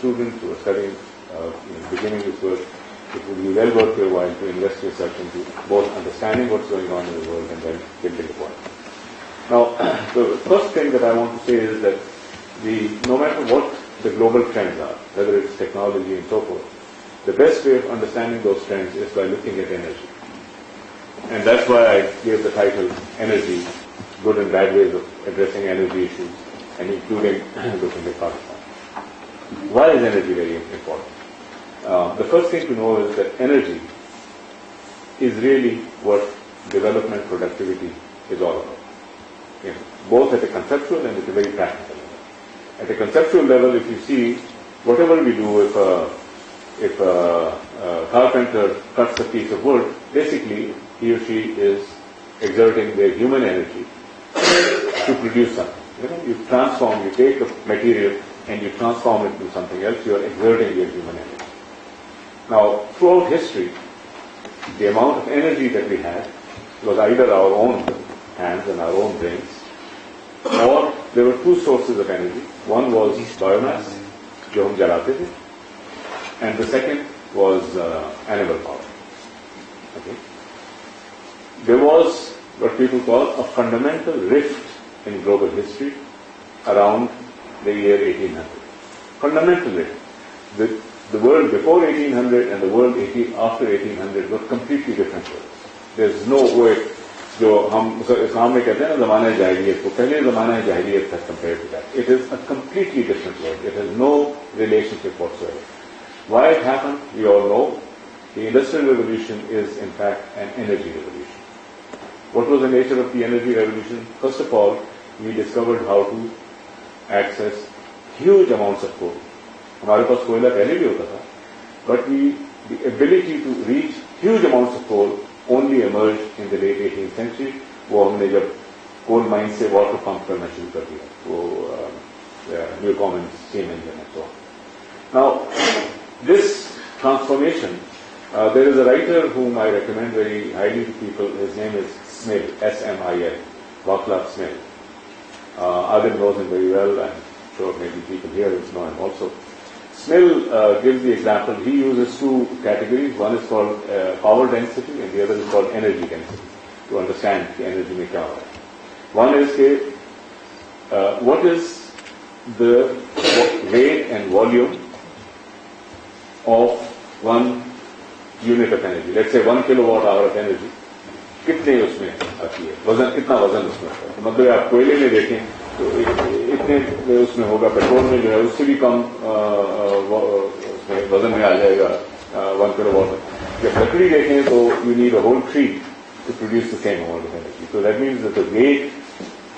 student who are studying, beginning this work, it would be well worth your while to invest yourself into both understanding what's going on in the world and then building upon it. Now, the first thing that I want to say is that no matter what the global trends are, whether it's technology and so forth, the best way of understanding those trends is by looking at energy. And that's why I gave the title Energy, Good and Bad Ways of Addressing Energy Issues, and including looking at Pakistan. Why is energy very important? The first thing to know is that energy is really what development productivity is all about. Both at a conceptual and at a very practical level. At a conceptual level, if you see, whatever we do, if a carpenter cuts a piece of wood, basically he or she is exerting their human energy to produce something. You transform, you take a material and you transform it into something else, you are exerting your human energy. Now, throughout history, the amount of energy that we had was either our own hands and our own brains, or there were two sources of energy. One was biomass, जो हम जलाते थे, and the second was animal power. Okay. There was what people call a fundamental rift in global history around the year 1800. Fundamental rift. The world before 1800 and the world after 1800 were completely different worlds. There's no way. जो हम इस्लाम में कहते हैं ना ज़माने जाहिलियत को, पहले ज़माने जाहिलियत था compared to that. It is a completely different world. It has no relationship whatsoever. Why it happened, we all know. The Industrial Revolution is in fact an energy revolution. What was the nature of the energy revolution? First of all, we discovered how to access huge amounts of coal. हमारे पास कोयला पहले भी होता था, but the ability to reach huge amounts of coal only emerged in the late 18th century. वो हमने जब coal mines से water pump करना शुरू कर दिया, वो new common steam engine and so on. Now, this transformation, there is a writer whom I recommend very highly to people. His name is Smil, S-M-I-L, Václav Smil. Adil knows him very well, and I'm sure maybe people here know him also. Smil gives the example. He uses two categories. One is called power density and the other is called energy density, to understand the energy में क्या हो रहा है. One is what is the weight and volume of one unit of energy. Let's say 1 kilowatt hour of energy. कितने उसमें आती है, वजन, कितना वजन उसमें होता है. मतलब आप कोयले में देखें तो इतने उसमें होगा, पेट्रोल में जो है उससे भी कम वजन में आ जाएगा 1 किलोवाट. जब लकड़ी देखें तो you need a whole tree to produce the same amount of energy. So that means that the weight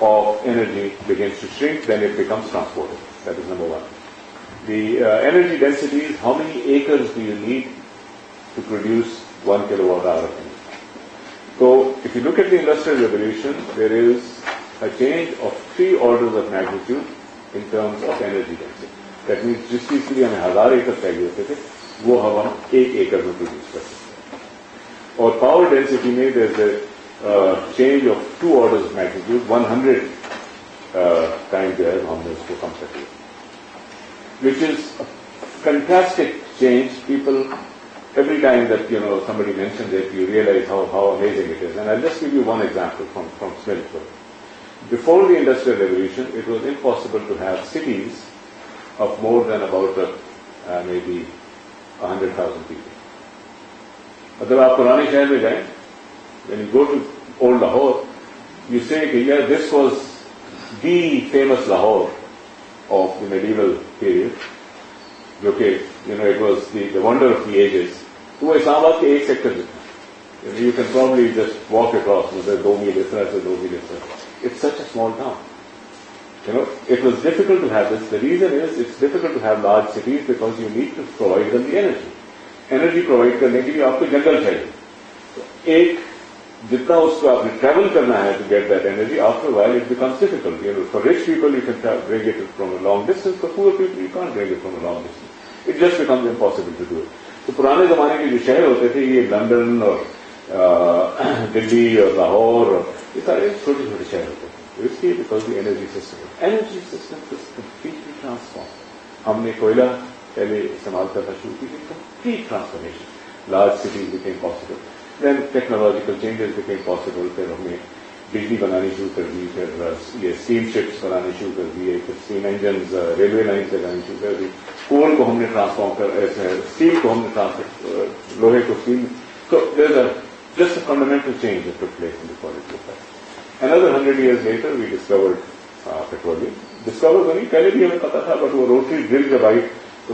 of energy begins to shrink, then it becomes transported. That is number one. The energy density is how many acres do you need to produce 1 kilowatt hour of energy. So if you look at the Industrial Revolution, there is a change of 3 orders of magnitude in terms of energy density. That means जिस चीज के लिए हमें 1000 एकड़ चाहिए होते थे, वो हम 1 एकड़ में प्रोड्यूस कर सकते हैं. और पावर डेंसिटी में there's a change of 2 orders of magnitude, 100 times जो है हमने उसको कम कर दिया. Which is a fantastic change. People, every time that somebody mentions it, you realize how amazing it is. And I'll just give you one example from Smith's work. Before the Industrial Revolution, it was impossible to have cities of more than about maybe 100,000 people. मतलब आप पुराने शहर में जाएं, when you go to old Lahore, you say कि yeah, this was the famous Lahore of the medieval period. जो कि it was the wonder of the ages. तो वो इस्लामाबाद के एक सेक्टर जितना. You can probably just walk across. मतलब 2 मील इस तरह से 2 मील इस तरह. It's such a small town. It was difficult to have this. The reason is it's difficult to have large cities because you need to provide them the energy. Energy provide करने के लिए आपको जंगल चाहिए. एक जितना उसको आपने travel करना है to get that energy, after a while it becomes difficult. For rich people you can bring it from a long distance. For poor people you can't bring it from a long distance. It just becomes impossible to do it. तो पुराने जमाने के जो शहर होते थे, ये London और दिल्ली और लाहौर और ये सारे छोटे छोटे शहर होते थे. इसलिए because the energy system is completely transformed. हमने कोयला पहले इस्तेमाल करना शुरू की, complete transformation. Large cities became possible. Then technological changes became possible. फिर हमने बिजली बनानी शुरू कर दी, फिर ये स्टीम शिप्स बनाने शुरू कर दिए, फिर स्टीम इंजन, रेलवे लाइन लगानी शुरू कर दी, कोल को हमने ट्रांसफॉर्म कर, स्टील को हमने ट्रांसफर, लोहे को steel. So there's just a fundamental change that took place in the quality of life. Another 100 years later, we discovered petroleum. Discovered नहीं, पहले भी हमें पता था, but वो rotary drill जब आई, तो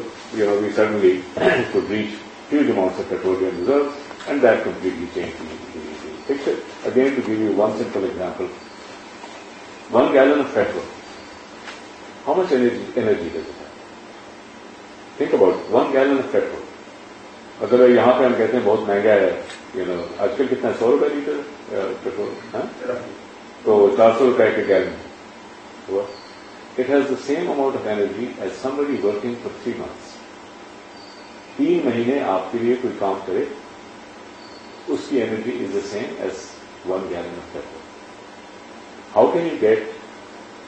we suddenly could reach huge amounts of petroleum reserves, and that completely changed the picture. Again, to give you one simple example, 1 gallon of petrol, how much energy does it have? Think about it, 1 gallon of petrol. अगर यहाँ पे हम कहते हैं बहुत महंगा है, आजकल कितना 100 रुपए लीटर पेट्रोल, तो 400 रुपए के गैलन हुआ. It has the same amount of energy as somebody working for 3 months. 3 महीने आपके लिए कोई काम करे, उसकी energy is the same as 1 gallon of petrol. How can you get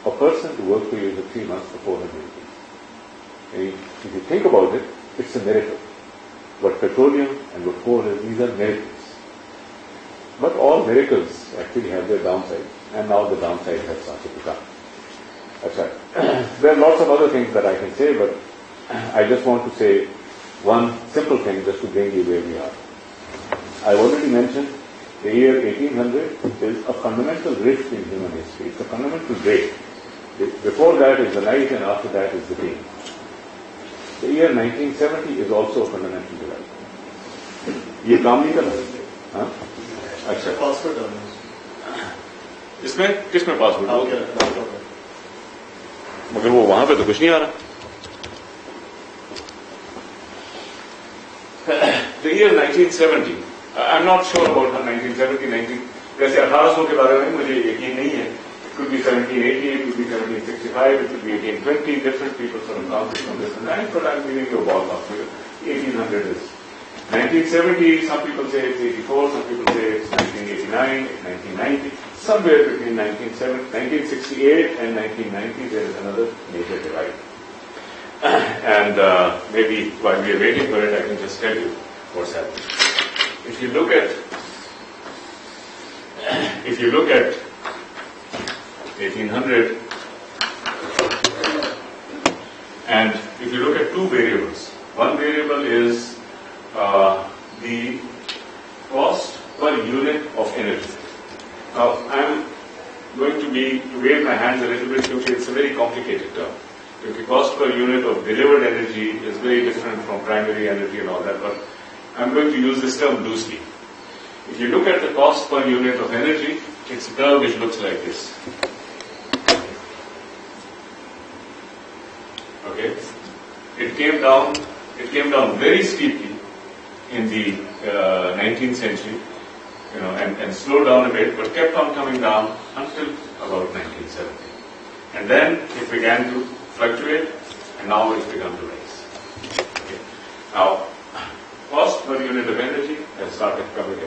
a person to work for you for 3 months for 400 rupees? If you think about it, it's a miracle. What petroleum and what coal is, these are miracles. But all miracles actually have their downside, and now the downside has started to come. That's right. There are lots of other things that I can say, but I just want to say one simple thing just to bring you where we are. I've already mentioned the year 1800 is a fundamental rift in human history. It's a fundamental break. Before that is the night, and after that is the day. The year 1970 is also a fundamental divide. ये काम नहीं कर रहा, हाँ? अच्छा. Password इसमें किसमें password? मगर वो वहां पे तो कुछ नहीं आ रहा. The year 1970. I'm not sure about 1970. वैसे 1800 के बारे में मुझे यकीन नहीं है. It could be 1780, it could be 1765, it could be 1820. Different people sort of counted from different lines, but I'm giving you a ballpark figure. 1800 is 1970. Some people say it's 84. Some people say it's 1989, 1990. Somewhere between 1968 and 1990, there is another major divide. And maybe while we are waiting for it, I can just tell you what's happening. If you look at 1800, and if you look at two variables, one variable is the cost per unit of energy. Now, I'm going to wave my hands a little bit because it's a very complicated term. The cost per unit of delivered energy is very different from primary energy and all that, but I'm going to use this term loosely. If you look at the cost per unit of energy, it's a curve which looks like this. Okay? It came down very steeply in the 19th century, and slowed down a bit, but kept on coming down until about 1970. And then it began to fluctuate, and now it's begun to rise. Okay. Now, cost per unit of energy has started coming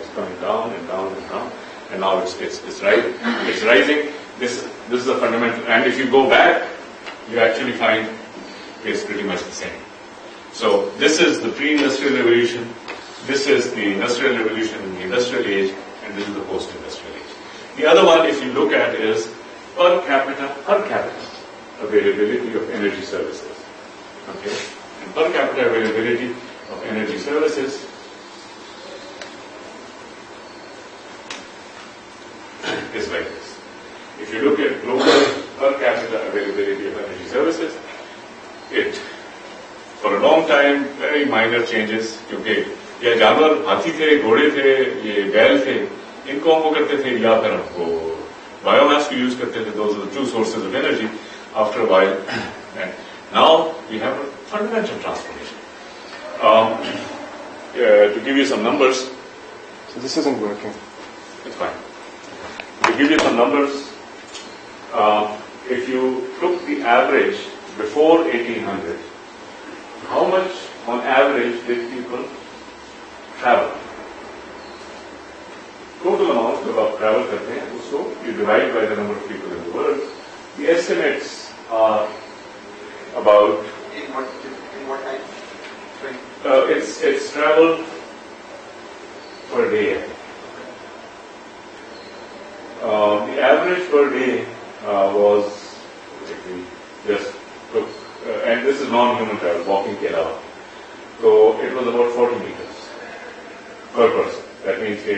down and down and down, and now it's rising. It's rising. This is a fundamental. And if you go back, you actually find it's pretty much the same. So this is the pre-industrial revolution. This is the industrial revolution in the industrial age, and this is the post-industrial age. The other one, if you look at, is per capita availability of energy services. Okay, and per capita availability of energy services is like this. If you look at global per capita availability of energy services, it, for a long time, very minor changes, क्योंकि ये जानवर हाथी थे, घोड़े थे, ये बैल थे, इनको हम वो करते थे, या फिर वो बायोमास को यूज करते थे. Those are the two sources of energy. After a while, and now we have a fundamental transformation. To give you some numbers. So this isn't working. It's fine. To give you some numbers, if you took the average before 1800, how much on average did people travel? Total amount of travel करते हैं, उसको you divide by the number of people in the world. The estimates are about. In what time? It's travel per day. The average per day was, if we just took, and this is non-human travel, walking के अलावा, so it was about 40 meters per person. That means कि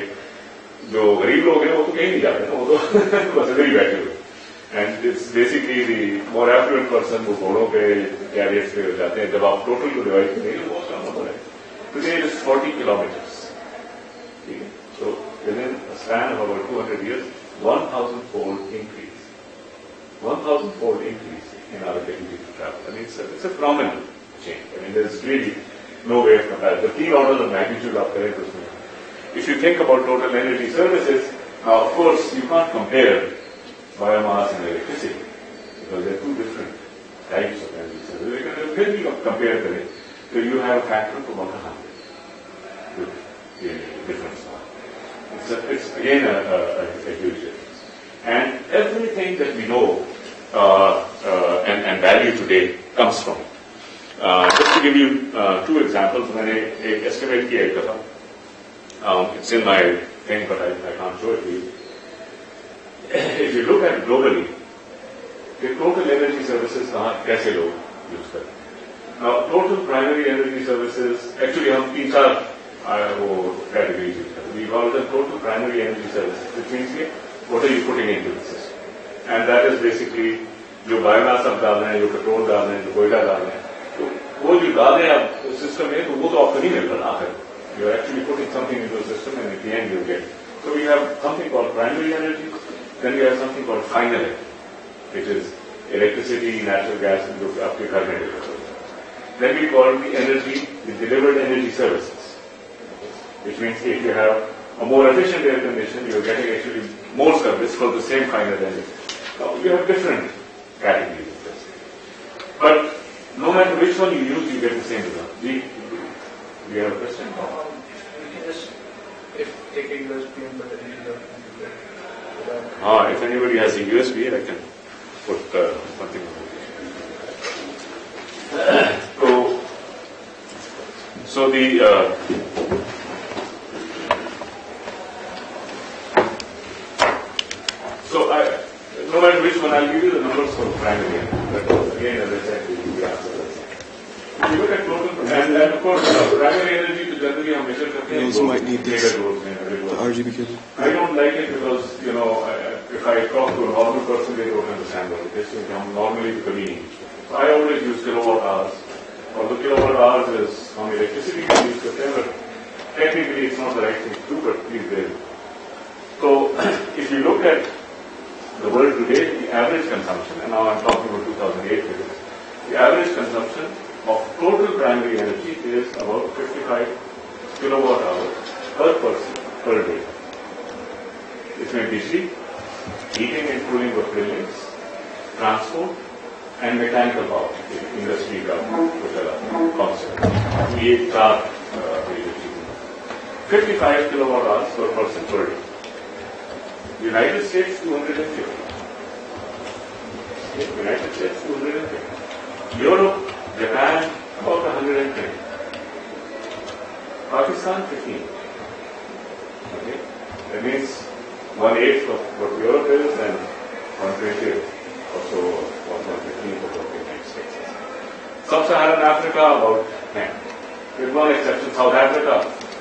जो गरीब लोग हैं वो तो कहीं नहीं जाते ना, वो तो बस इधर ही बैठे हुए. And it's basically the more affluent person who घोड़ों पे carriers पे जाते हैं. जब आप total को divide करेंगे वो कम होता है. Today it is 40 kilometers. So within a span of about 200 years, 1,000-fold increase. 1,000-fold increase in our ability to travel. I mean, it's a phenomenal change. I mean, there is really no way of comparison. The 3 orders of magnitude of correct. If you think about total energy services, now of course you can't compare biomass and electricity because they're 2 different types of energy services. You can really compare them. So you have a factor of about 100 with the difference. It's again a huge difference. And everything that we know and value today comes from it. Just to give you 2 examples, मैंने एक estimate किया एक दफा. It's in my thing, but I can't show it to you. If you look at globally, the total energy services कैसे लोग use करते हैं. Now, total primary energy services, actually हम 3-4 वो categories use करते हैं. We call them total primary energy services, which means what are you putting into the system? And that is basically जो biomass आप डाल रहे हैं, जो petrol डाल रहे हैं, जो कोयला डाल रहे हैं, तो वो जो डाल रहे हैं आप system में, तो वो तो आपको नहीं मिल रहा आखिर. You are actually putting something into the system, and at the end you get. So we have something called primary energy, then we have something called final energy, which is electricity, natural gas, and आपके घर में deliver. Then we call the energy, the delivered energy services, which means if you have a more efficient air condition, you are getting actually more service for the same final energy. Now you have different categories of this. But no matter which one you use, you get the same result. Do you have a question? You can just take a USB and put it into the computer. If anybody has a USB, I can put something on it. So no matter which one, I'll give you the numbers for primary. But again, as I said, the answer is the same. If you look at total, and of course, primary energy to generally we measure those might need this, the RGB cable. I don't like it because, if I talk to a normal person, they don't understand what it is. So I'm normally the convening. So I always use kilowatt hours. Although kilowatt hours is on electricity, we use but technically it's not the right thing to do, but please bear with. So if you look at the world today, the average consumption, and now I'm talking about 2008 figures, the average consumption of total primary energy is about 55 kilowatt hours per person per day. इसमें बिजली, heating and cooling of buildings, transport, and mechanical power, industry का concept. ये 4 55 kilowatt hours per person per day. United States 250. United States 250. Europe, Japan about 110. Pakistan 15. Okay, that means 1/8 of what Europe is and 1/20 or so, 1/15 of what the United States is. Sub-Saharan Africa about 10. With one exception, South Africa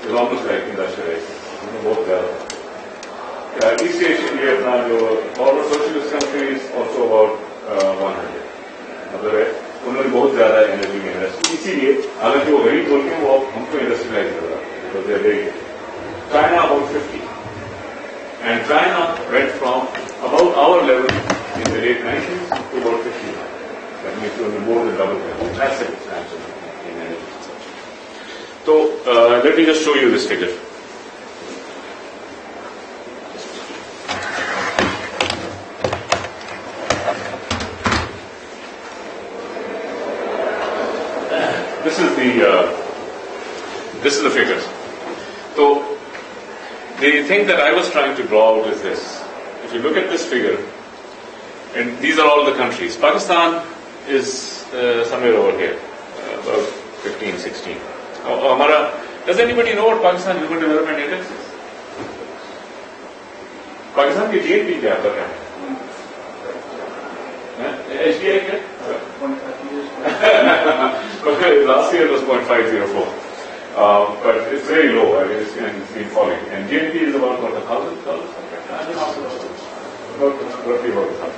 is almost like industrialized. Both there. East Asia, Vietnam, former socialist countries also about 100. मतलब उन्होंने बहुत ज़्यादा energy में invest की. इसीलिए हालांकि वो गरीब बोल के वो हमको इंडस्ट्रियलाइज कर रहा है because they are very good. China about 50. And China went from about our level in the late 90s to about 50. That means more than double that. Massive expansion in energy consumption. So let me just show you this figure. This is the figure. So the thing that I was trying to draw out is this. If you look at this figure, and these are all the countries. Pakistan is somewhere over here, about 15, 16. Does anybody know what Pakistan Human Development Index is? Pakistan की GNP क्या है? HDI क्या? Last year was 0.504. But it's very low. I mean, it's been falling. And GNP is about what, 1,000? Roughly about 1,000.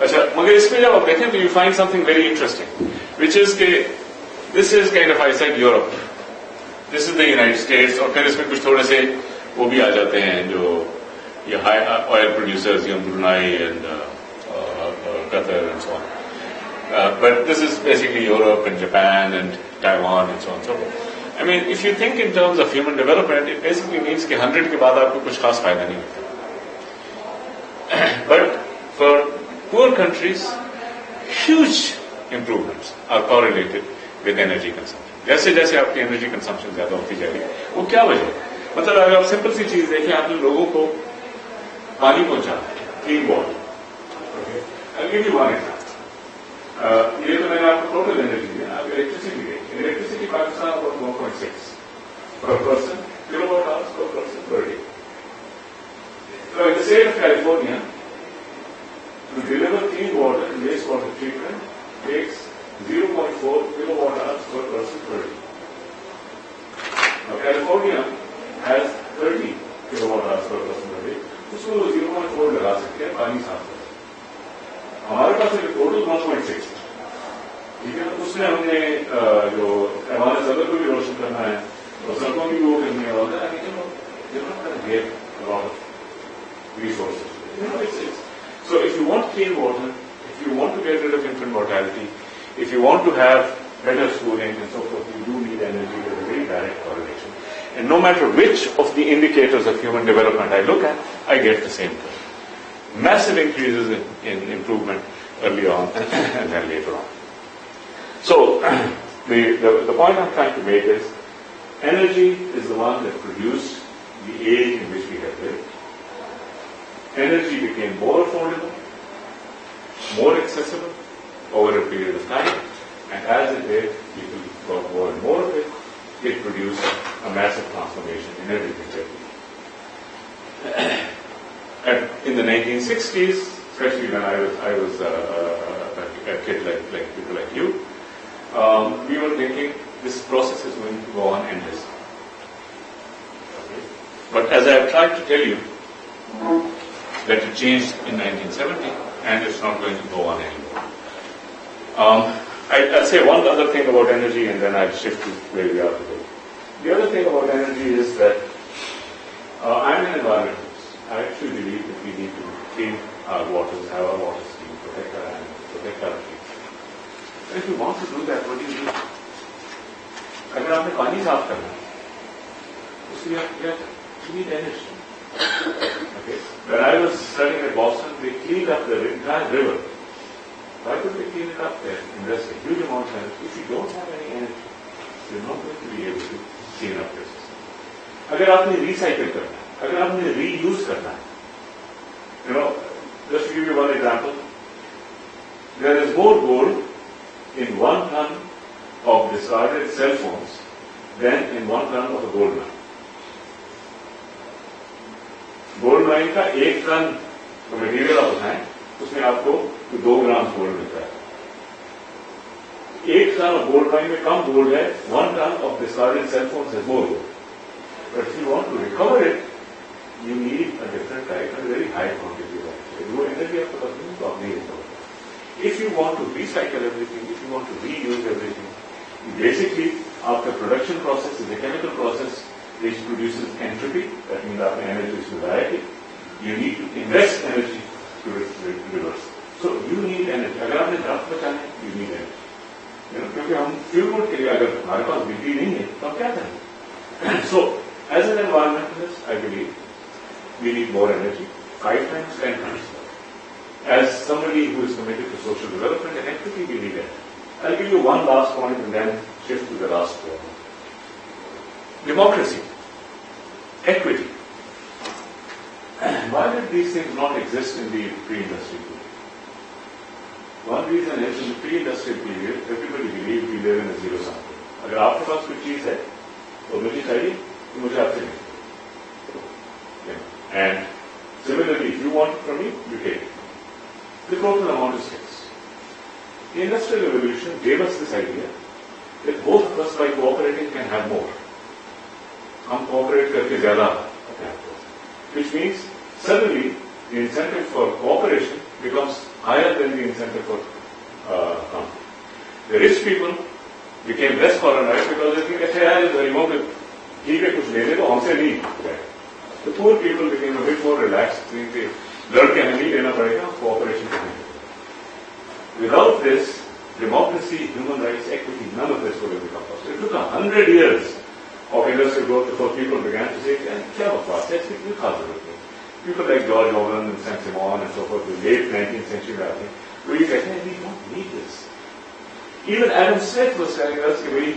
अच्छा, मगर इसमें जब आप देखें तो you find something very interesting, which is कि this is kind of, I said, Europe. This is the United States. और फिर इसमें कुछ थोड़े से वो भी आ जाते हैं जो ये high oil producers, Brunei and Qatar and so on. But this is basically Europe and Japan and Taiwan and so on and so forth. I mean, if you think in terms of human development, it basically means कि 100 के बाद आपको कुछ खास फायदा नहीं होता. But for poor countries, huge improvements are correlated with energy consumption. जैसे जैसे आपकी एनर्जी कंजम्पशन ज्यादा होती जाएगी, वो क्या वजह है? मतलब अगर आप सिंपल सी चीज देखें, आपने लोगों को पानी पहुंचाना है, clean water. I'll give you one example. ये तो मैंने आपको टोटल एनर्जी दिया. आप इलेक्ट्रिसिटी देखिए. Electricity Pakistan about 1.6 per person, kilowatt hours per person per day. So in the state of California, to deliver clean water and wastewater treatment takes 0.4 kilowatt hours per person per day. Now California has 30 kilowatt hours per person per day. उसको 0.4 लगा सकते हैं पानी साफ कर. हमारे पास total 1.6. ठीक है, तो उसमें हमने जो हमारे सदर को भी रोशन करना है और सड़कों की वो करनी है, और get a lot of resources. So if you want clean water, if you want to get rid of infant mortality, if you want to have better schooling and so forth, you do need energy. There's a very direct correlation. And no matter which of the indicators of human development I look at, I get the same thing. Massive increases in improvement early on and then later on. So the point I'm trying to make is, energy is the one that produced the age in which we have lived. Energy became more affordable, more accessible over a period of time, and as it did, people got more and more of it. It produced a massive transformation in everything that we do. In the 1960s, especially when I was a kid like people like you, we were thinking this process is going to go on endlessly. Okay. But as I have tried to tell you, that it changed in 1970, and it's not going to go on anymore. I'll say one other thing about energy, and then I'll shift to where we are today. The other thing about energy is that I'm an environmentalist. I actually believe that we need to clean our waters, have our water clean, protect our animals, protect our trees. And if you want to do that, what do you need? अगर आपने पानी साफ करना है, उसके लिए you need energy. Okay. When I was studying at Boston, they cleaned up the entire river. Why could they clean it up there? Invest a huge amount of energy. If you don't have any energy, you're not going to be able to clean up this. अगर आपने recycle करना है, अगर आपने reuse करना है, just to give you one example, there is more gold in 1 ton of discarded cell phones than in 1 ton of a gold mine. Gold mine का 1 ton material आप उठाएं, उसमें आपको 2 ग्राम गोल्ड मिलता है. 1 टन ऑफ गोल्ड माइन में कम gold है, 1 ton of discarded cell phones है more gold. But if you want to recover it, you need a different type and very high quantity of वो energy आपके पास नहीं, तो आप नहीं recover. If you want to recycle everything, if you want to reuse everything, basically आपका production process is a chemical process which produces entropy, that means our energy is variety. You need to invest energy to reverse. So you need energy. अगर आपने draft बचाना है, you need energy. क्योंकि हम fuel wood के लिए अगर हमारे पास बिजली नहीं है, तो हम क्या करें? So as an environmentalist, I believe we need more energy, 5 times, 10 times more. As somebody who is committed to social development and equity, we need energy. I'll give you one last point and then shift to the last point. Democracy, equity. Why did these things not exist in the pre-industrial period? One reason is in the pre-industrial period, everybody believed we live in a zero-sum world. अगर आपके पास कोई चीज है तो मुझे चाहिए तो मुझे आपसे नहीं. And similarly, if you want it from me, you take it. The total amount is fixed. The Industrial Revolution gave us this idea that both of us by cooperating can have more. हम cooperate करके ज़्यादा अपने आप को. Which means suddenly the incentive for cooperation becomes higher than the incentive for conflict. The rich people became less colonized because they think अच्छा यार इस गरीबों के ठीक है कुछ ले ले तो हमसे नहीं. The poor people became a bit more relaxed. Think लड़ के हमें नहीं लेना पड़ेगा, cooperation करने. Without this, democracy, human rights, equity, none of this would have become possible. It took 100 years of industrial growth before people began to say, क्या बकवास है, इसकी क्यों खास जरूरत है? People like George Orwell and Saint-Simon and so forth, the late 19th century में आते हैं, वो ये कहते हैं, we don't need this. Even Adam Smith was telling us कि भाई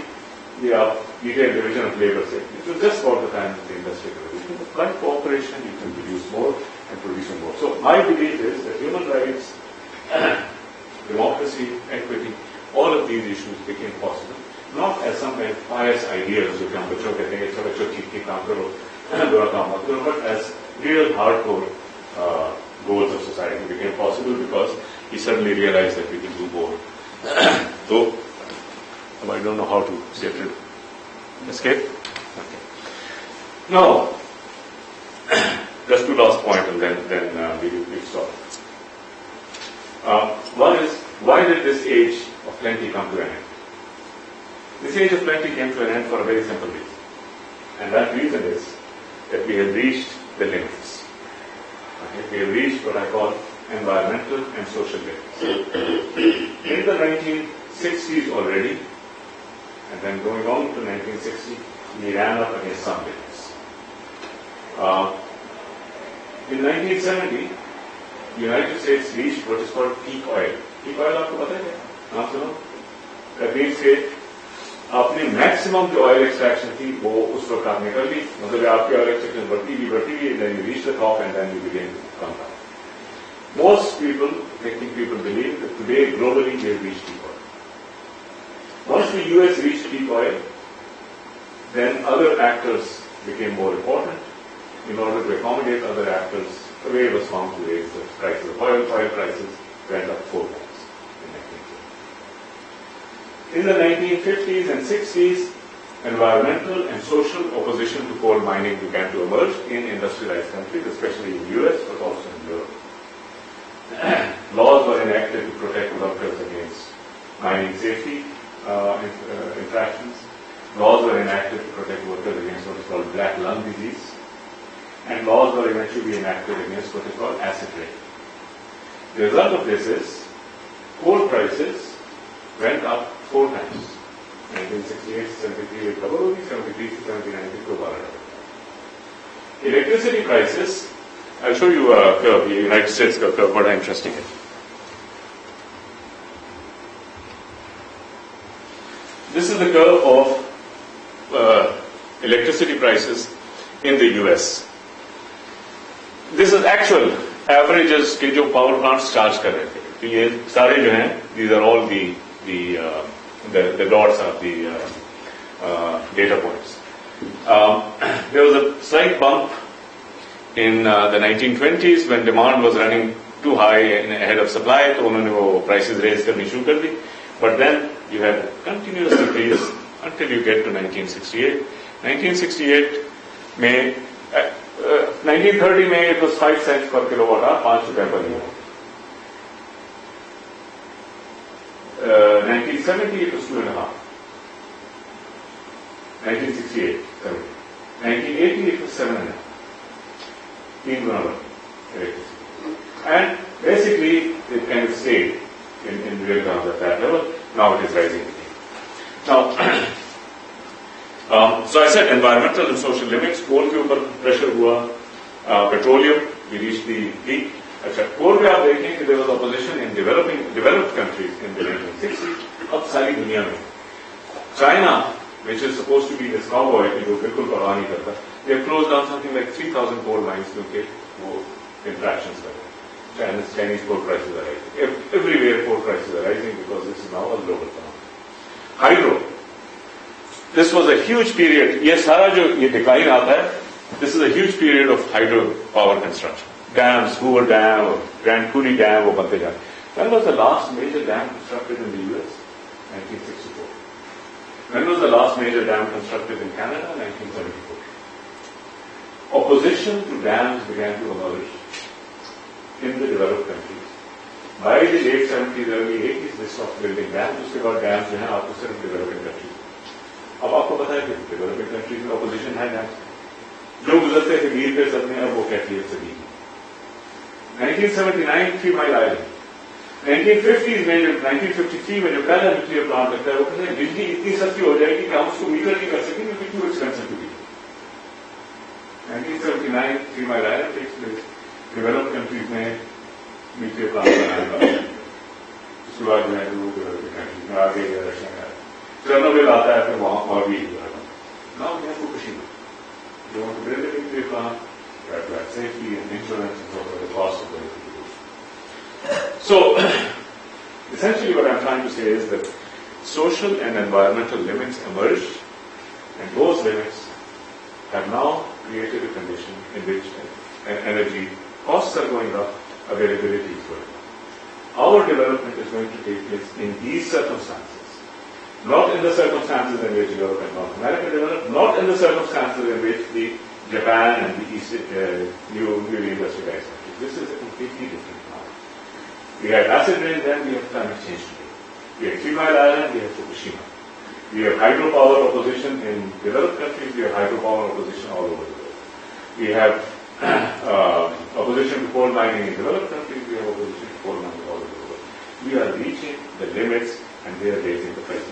ये आप detailed division of labor से, it was just about the time of the industrial revolution. By cooperation, you can produce more and produce more. So my belief is that human rights, democracy, equity, all of these issues became possible, not as some kind of pious ideas जो कि हम बच्चों कहते हैं कि बच्चों ठीक ठीक काम करो, बुरा काम मत करो, but as real hardcore goals of society became possible because he suddenly realized that we can do more. So, I don't know how to get rid. Escape? Okay. Now, just two last point and then we'll stop. One is, why did this age of plenty come to an end? This age of plenty came to an end for a very simple reason. And that reason is that we have reached the limits. Okay? We have reached what I call environmental and social limits. In the 1960s already, and then going on to 1960, we ran up against some limits. In 1970, the United States reached what is called peak oil. Peak oil आपको पता है क्या? नाम सुनो? That means कि अपनी maximum जो oil extraction थी वो उस वक्त आपने कर ली. मतलब आपकी oil extraction बढ़ती गई, then you reach the top and then you begin to come down. Most people, technical people, believe that today globally we have reached peak oil. Once the US reached peak oil, then other actors became more important. In order to accommodate other actors, a way was found to raise the prices of oil. Oil prices went up 4 times in 1950. In the 1950s and 60s, environmental and social opposition to coal mining began to emerge in industrialized countries, especially in the US, but also in Europe. Laws were enacted to protect workers against mining safety infractions. Laws were enacted to protect workers against what is called black lung disease. And laws were eventually enacted against what is called acid rain. The result of this is coal prices went up 4 times. 1968 to 73 with double, 73 to 79 with double. Electricity prices, I'll show you a curve, the United States curve, what I'm interested in. This is the curve of electricity prices in the US. This is actual averages के जो power plants charge कर रहे थे. तो ये सारे जो हैं, these are all the dots are the data points. There was a slight bump in the 1920s when demand was running too high and ahead of supply, तो उन्होंने वो prices raise करनी शुरू कर दी. But then you had continuous increase until you get to 1968. 1968 में 1930 में it was 5 cents per kilowatt hour, 5 रुपए per unit. 1970 it was 2.5. 1968, 1980 it was 7.5. 3 Guna electricity. And basically it kind of stayed in real terms at that level. Now it is rising again. Now, so I said environmental and social limits. Coal के ऊपर pressure हुआ, petroleum, we reached the peak. अच्छा, coal में आप देखें कि there was opposition in developed countries in the 1960s. अब सारी दुनिया में, China, which is supposed to be this cowboy कि जो बिल्कुल परवाह नहीं करता, they have closed down something like 3,000 coal mines क्योंकि वो infractions कर रहे हैं. Chinese coal prices are rising. Everywhere coal prices are rising because this is now a global phenomenon. Hydro. this was a huge period. ये सारा जो ये decline आता है, this is a huge period of hydropower construction. Dams, Hoover Dam, or Grand Coulee Dam, वो बनते जाए. When was the last major dam constructed in the US? 1964. When was the last major dam constructed in Canada? 1974. Opposition to dams began to emerge in the developed countries. By the late 70s, early 80s, they stopped building dams. उसके बाद dams जो हैं आपको सिर्फ developing countries. अब आपको पता है कि developing countries में opposition है dams. जो गुजरते थे मीर पे सबने अब वो कैफियत से दी. 1979 3 Mile Island. 1950s में जब 1953 में जब पहला न्यूक्लियर प्लांट लगता है वो कहते हैं बिजली इतनी सस्ती हो जाएगी कि हम उसको मीटर नहीं कर सकेंगे क्योंकि too expensive to be. 1979 3 Mile Island takes place. Developed countries में न्यूक्लियर प्लांट बनाने का उसके बाद जो है वो डेवलपिंग कंट्रीज में आगे रशिया में चेर्नोबिल आता है फिर वहां और भी now we have Fukushima. You want to build a nuclear plant, you have to have safety and insurance and so forth, the cost of the So, essentially what I'm trying to say is that social and environmental limits emerged, and those limits have now created a condition in which energy costs are going up, availability is going up. Our development is going to take place in these circumstances. Not in the circumstances in which Europe and North America developed, not in the circumstances in which the Japan and the East, newly industrialized countries. This is a completely different model. We had acid rain then, we have climate change today. We have 3 Mile Island, we have Fukushima. We have hydropower opposition in developed countries, we have hydropower opposition all over the world. We have opposition to coal mining in developed countries, we have opposition to coal mining all over the world. We are reaching the limits and they are raising the price.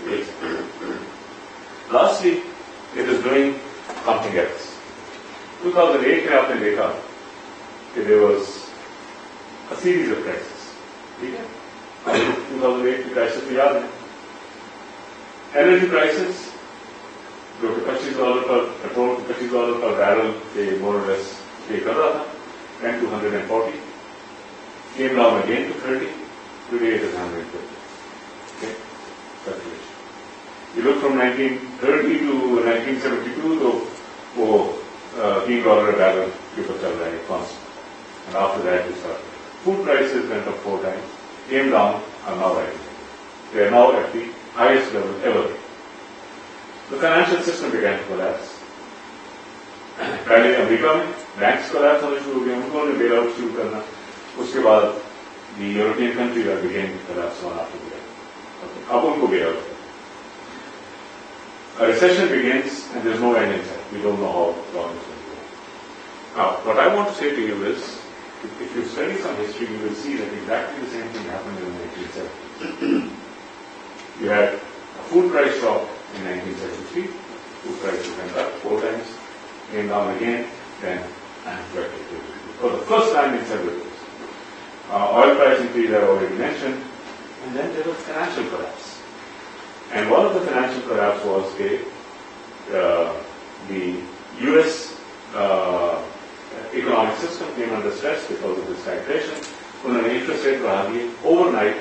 Lastly, it is doing something else. 2008 में आपने देखा कि there was a series of crises. ठीक है? 2008 की crisis तो याद है. Energy crisis, जो कि $25 पर पेट्रोल $25 पर बैरल पे more or less पे कर रहा था, went to 140, came down again to 30, today it is 150. Okay? Circulation. You look from 1930 to 1972, तो वो $3 a barrel के ऊपर चल रहा है constant. And after that we started. Food prices went up 4 times, came down, are now rising. They are now at the highest level ever. The financial system began to collapse. पहले America में banks collapse होने शुरू हो गए, उन्होंने bail out शुरू करना. उसके बाद the European countries are beginning to collapse one after the other. Okay. अब उनको bail out. A recession begins and there's no end in sight. We don't know how long it's going to go. Now, what I want to say to you is, if you study some history, you will see that exactly the same thing happened in the 1970s. You had a food price drop in 1973. Food prices went up 4 times, came down again, then for the first time in several years. Oil price increase I already mentioned, and then there was financial collapse. And one of the financial collapse was the US economic system came under stress because of this stagflation. उन्होंने interest rate बढ़ा दिए. Overnight,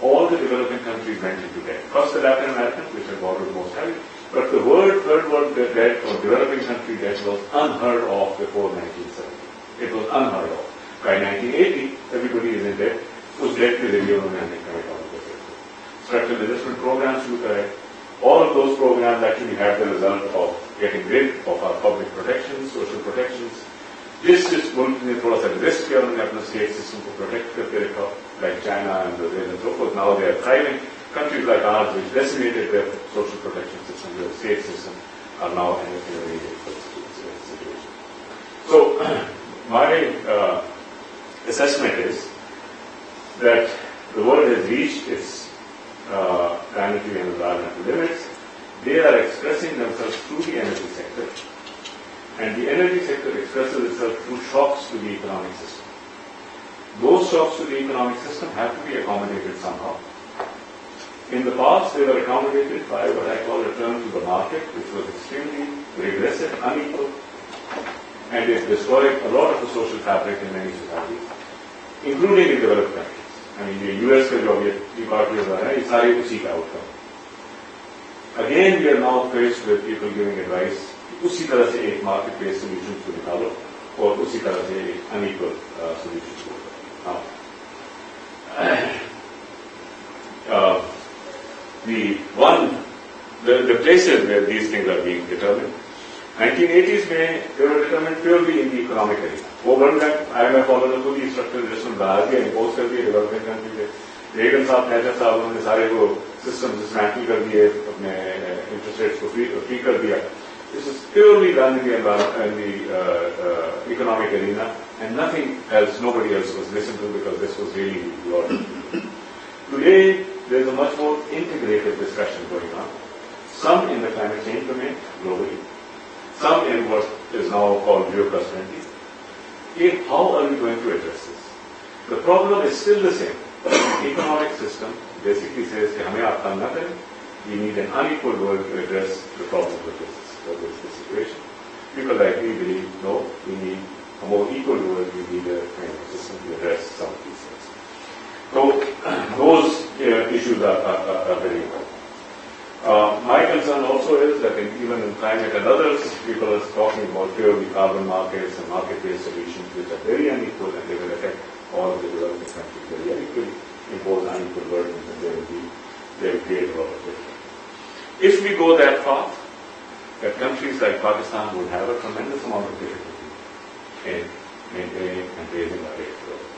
all the developing countries went into debt. First the Latin Americans, which had borrowed most heavily, but the third world debt or developing country debt was unheard of before 1970. It was unheard of. By 1980, everybody is in debt. उस debt के जरिए उन्होंने अनेक कमाई कर. Structural adjustment programs look at all of those programs actually have the result of getting rid of our public protections, social protections. This is going to be a process. Risk here on the state system to protect the like China and Brazil and so forth. Now they are thriving. Countries like ours, which decimated their social protection system, their state system, are now in a very difficult situation. So, my assessment is that the world has reached its planetary and environmental limits. They are expressing themselves through the energy sector. And the energy sector expresses itself through shocks to the economic system. Those shocks to the economic system have to be accommodated somehow. In the past, they were accommodated by what I call a turn to the market, which was extremely regressive, unequal, and it destroyed a lot of the social fabric in many societies, including in developed countries. I mean, the US के जो ये parties are, ये सारे उसी का outcome. again we are now faced with people giving advice उसी तरह से एक market based solution को निकालो और उसी तरह से एक unequal solution को the places where these things are being determined 1980s में they were determined purely in the economic area. वो World Bank, IMF all of the fully structured adjustment बना दिया, impose कर दिए developing countries में. Reagan साहब, nature साहब उन्होंने सारे वो systems dismantle कर दिए, अपने interest rates को free कर दिया. This is purely done in the economic arena, and nothing else, nobody else was listened to because this was really the order. Today, there is a much more integrated discussion going on. Some in the climate change domain, globally. Some in what is now called Rio Plus 20. How are we going to address this? The problem is still the same. The economic system basically says that we need an unequal world to address the problems of this situation. People like me believe, no, we need a more equal world, we need a kind of system to address some of these things. So those issues are very important. My concern also is that even in climate and others, people are talking about purely carbon markets and market-based solutions which are very unequal and they will affect all of the developing countries very unequally, impose unequal burdens and they will create a lot of difference. If we go that far, that countries like Pakistan would have a tremendous amount of difficulty in maintaining and raising our rate of growth.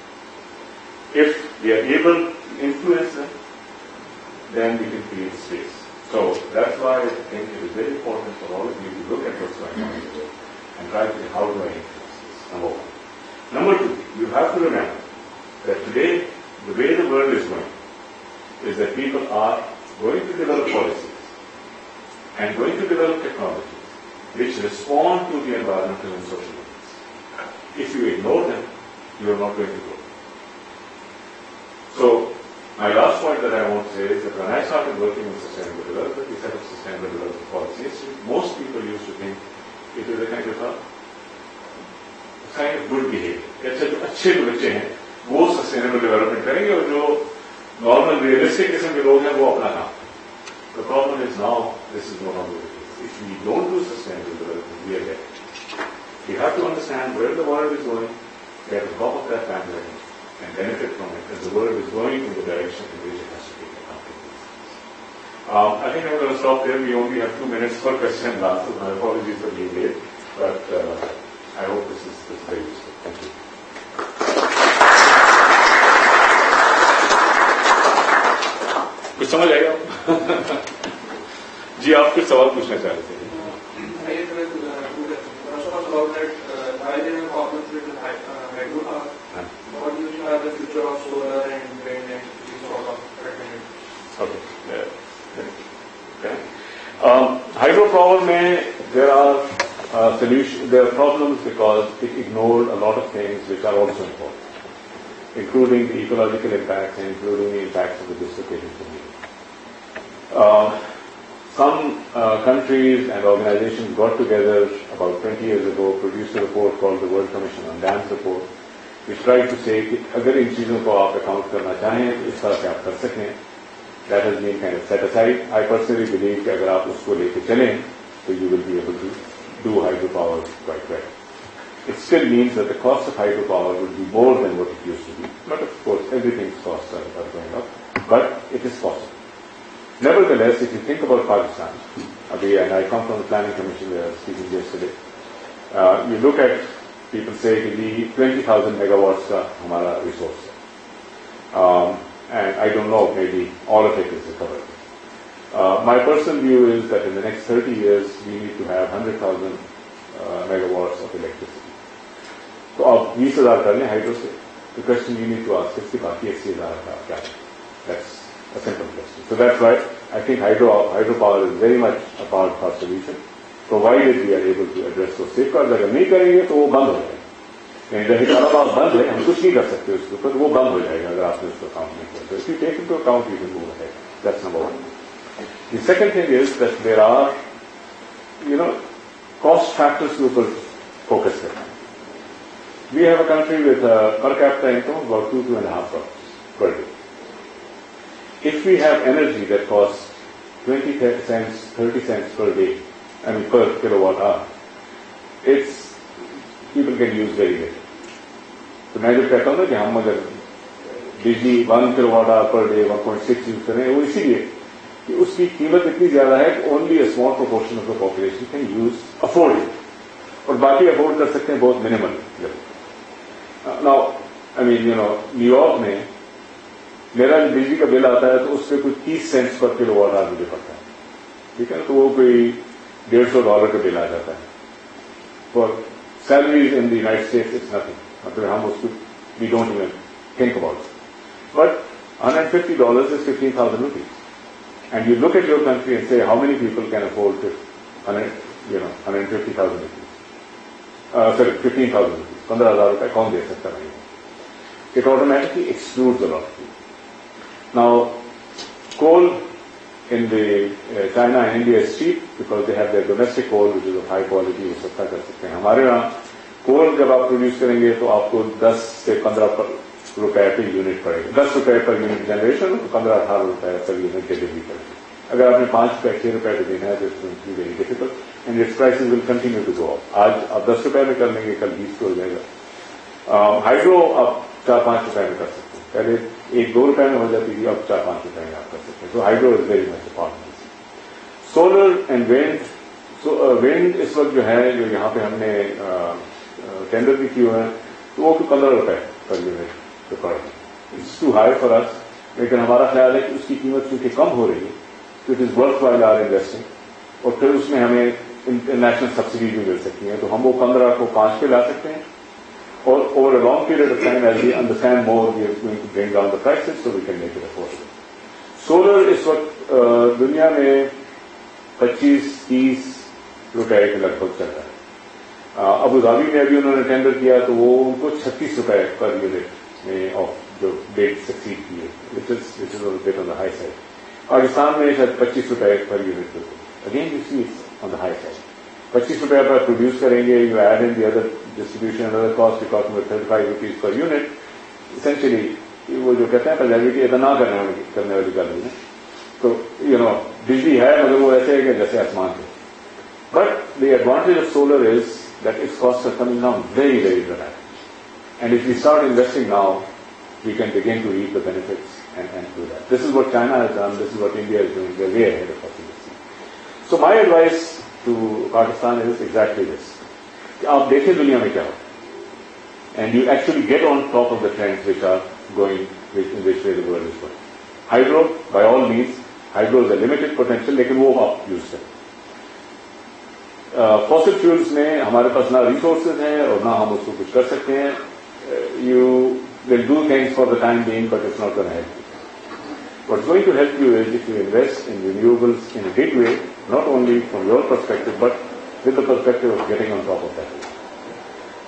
If we are able to influence them, then we can create space. So that's why I think it is very important for all of you to look at what's going on in the world and try to say, how do I influence this? Number one. Number two, you have to remember that today, the way the world is going is that people are going to develop policies and going to develop technologies which respond to the environmental and social needs. If you ignore them, you are not going to grow. So, my last point that I want to say is that when I started working on sustainable development, we set up sustainable development policies. Most people used to think it is a kind of good behavior. अच्छा जो अच्छे बच्चे हैं वो sustainable development करेंगे और जो normal realistic किस्म के लोग हैं वो अपना काम. The problem is now this is no longer the case. If we don't do sustainable development, we are dead. We have to understand where the world is going, get on top of that bandwagon, and benefit from it as the world is going in the direction in which it has to take account. I think I'm going to stop there. We only have 2 minutes for question and answers. My apologies for being late, but I hope this is very useful. Thank you. कुछ समझ आएगा? जी आप कुछ सवाल पूछना चाह रहे थे? What do you have the future of solar and wind and these sort of recommended? Okay. Hydropower में there are solutions. There are problems because it ignored a lot of things which are also important, including the ecological impacts and including the impacts of the dislocation community. Some countries and organizations got together about 20 years ago, produced a report called the World Commission on Dams report, which tried to say कि अगर इन चीजों को आप account करना चाहें तो इस तरह से आप कर सकें. That has been kind of set aside. I personally believe कि अगर आप उसको लेके चलें तो you will be able to do hydropower quite well. It still means that the cost of hydropower would be more than what it used to be. But of course, everything's costs are going up. But it is possible. Nevertheless, if you think about Pakistan, and I come from the Planning Commission where I was speaking yesterday, you look at, people say कि the 20,000 megawatts का हमारा resource है. And I don't know, maybe all of it is recovered. My personal view is that in the next 30 years, we need to have 100,000 megawatts of electricity. So अब 20,000 कर लें hydro से. The question you need to ask is कि बाकी 80,000 का क्या है? That's a simple question. So that's why I think hydropower is very much a part of our solution, provided we are able to address those safeguards. अगर नहीं करेंगे तो वो बंद हो जाएगा. जैसे hydropower बंद है, हम कुछ नहीं कर सकते उसके ऊपर, वो बंद हो जाएगा अगर आपने उसको account नहीं किया. So if you take into account, you can move ahead. That's number one. The second thing is that there are, cost factors के ऊपर focus करना. We have a country with a per capita income about $2.5 per day. If we have energy that costs 20 cents, 30 cents per day, I mean per kilowatt hour, it's people can use very little. तो मैं जब कहता हूँ ना कि हम अगर बिजली 1 kilowatt hour per day 1.6 use करें, वो इसीलिए कि उसकी कीमत इतनी ज्यादा है कि only a small proportion of the population can use afford it, और बाकी अफोर्ड कर सकते हैं बहुत minimal level. Now I mean New York में मेरा बिजली का बिल आता है तो उससे कुछ 30 सेंट्स पर किलोवाट आवर मुझे पड़ता है, ठीक है, तो वो कोई $150 का बिल आ जाता है। For salaries in the United States it's nothing, मतलब हम उसको we don't even think about it, but $150 is 15,000 rupees, and you look at your country and say how many people can afford 150,000 rupees, sorry 15,000 rupees, 15,000 रुपए कौन दे सकता है? It automatically excludes a lot of people. Now, coal in the China and India is cheap because they have their domestic coal which is of high quality, वो सस्ता कर सकते हैं। हमारे यहाँ कोल जब आप प्रोड्यूस करेंगे तो आपको 10 से 15 रुपए पर यूनिट पड़ेगा, 10 रुपए पर यूनिट जनरेशन, 15-18 रुपए पर यूनिट डिलीवरी पड़ेगी। अगर आपने 5 रुपए 6 रुपए पे देना है तो it's very difficult and it's prices will continue to go up. आज आप 10 रुपए में कर लेंगे, कल 20 हो जाएगा। हाइड्रो आप 4-5 रुपए में कर सकते हैं, पहले 1-2 रुपए में हो जाती थी, अब 4-5 रुपए में आप कर सकते हैं। तो hydro is very much important. Solar and wind, wind इस वक्त जो है, जो यहाँ पे हमने टेंडर भी किए हैं, तो वो 15 रुपए पर यूनिट पे पड़ रही है। It's too high for us, लेकिन हमारा ख्याल है कि उसकी कीमत चूंकि कम हो रही है तो it is worthwhile are investing, और फिर उसमें हमें इंटरनेशनल सब्सिडी भी मिल सकती है, तो हम वो 15 को 5 पे ला सकते हैं, और over a long period of time as we understand more we are going to bring down the prices so we can make it affordable. Solar इस वक्त दुनिया में 25-30 रुपए के लगभग चल रहा है। अबू धाबी में अभी उन्होंने टेंडर किया तो वो उनको 36 रुपए पर यूनिट में ऑफ जो डेट सक्सीड की है, which is bit on the high side. Pakistan में शायद 25 रुपए per unit, again you see it's on the high side. 25 रुपए पर प्रोड्यूस करेंगे, you add in the other distribution other cost, because में 35 रुपीज पर यूनिट, इसेंशियली वो जो कहते हैं कंजर्वेटिव इतना ना करने वाली गल है। तो बिजली है मगर वो ऐसे है कि जैसे आसमान है। But the advantage of solar is that its costs are coming down very, very dramatically. And if we start investing now, we can begin to reap the benefits and do that. This is what China has done, this is what India is doing, they're way ahead of us. So my advice to Pakistan is exactly this. आप देखें दुनिया में क्या हो, and you actually get on top of the trends which are going, in which way the world is going. Hydro, by all means, hydro is a limited potential, लेकिन वो आप use करें। फॉसिल फ्यूल्स में हमारे पास ना resources हैं और ना हम उसको कुछ कर सकते हैं। You will do things for the time being, but it's not going to help you. What's going to help you is if you invest in renewables in a big way, not only from your perspective but with the perspective of getting on top of that,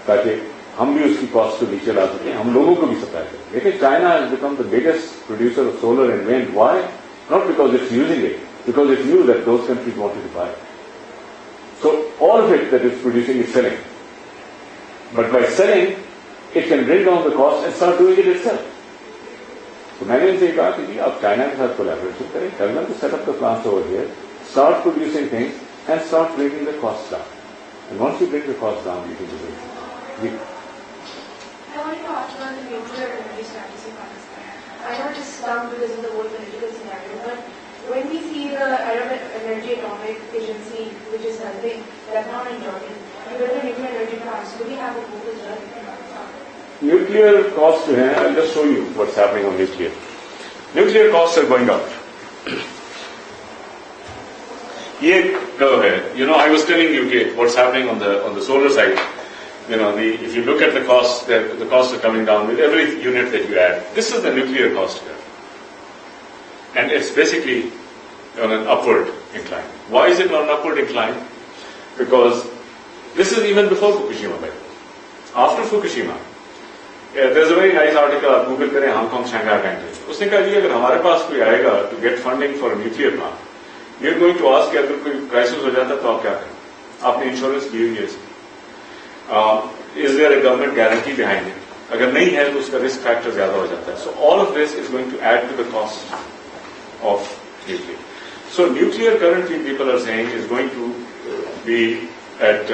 ताकि हम भी उसकी cost को नीचे ला सकें, हम लोगों को भी सप्लाई करें। लेकिन China has become the biggest producer of solar and wind. Why? Not because it's using it, because it knew that those countries wanted to buy. So all of it that it's producing is selling. But by selling, it can bring down the cost and start doing it itself. So मैंने इनसे कहा कि जी आप China के साथ collaboration करें, tell them to set up the plants over here, start producing things and start bringing the costs down. And once you bring the costs down, you can do it. I wanted to ask about the nuclear energy strategy in Pakistan. I know it is tough because of the whole political scenario, but when we see the Arab Energy Atomic Agency, which is helping Lebanon and Jordan, to build a nuclear energy plants, do we have a focus on Nuclear costs जो हैं, I'll just show you what's happening on nuclear. Nuclear costs are going up. ये curve है. I was telling you what's happening on the solar side. If you look at the costs, the costs are coming down with every unit that you add. This is the nuclear cost curve. And it's basically on an upward incline. Why is it on an upward incline? Because this is even before Fukushima. After Fukushima, there's a very nice article, आप Google करें, Hong Kong Shanghai Bank. उसने कहा जी अगर हमारे पास कोई आएगा to get funding for a nuclear plant, you're going to ask कि अगर कोई crisis हो जाता तो आप क्या करें? आपने इंश्योरेंस ली हुई है इसकी? Is there a government guarantee behind it? अगर नहीं है तो उसका risk factor ज्यादा हो जाता है. So all of this is going to add to the cost of nuclear. So nuclear currently, people are saying, is going to be at,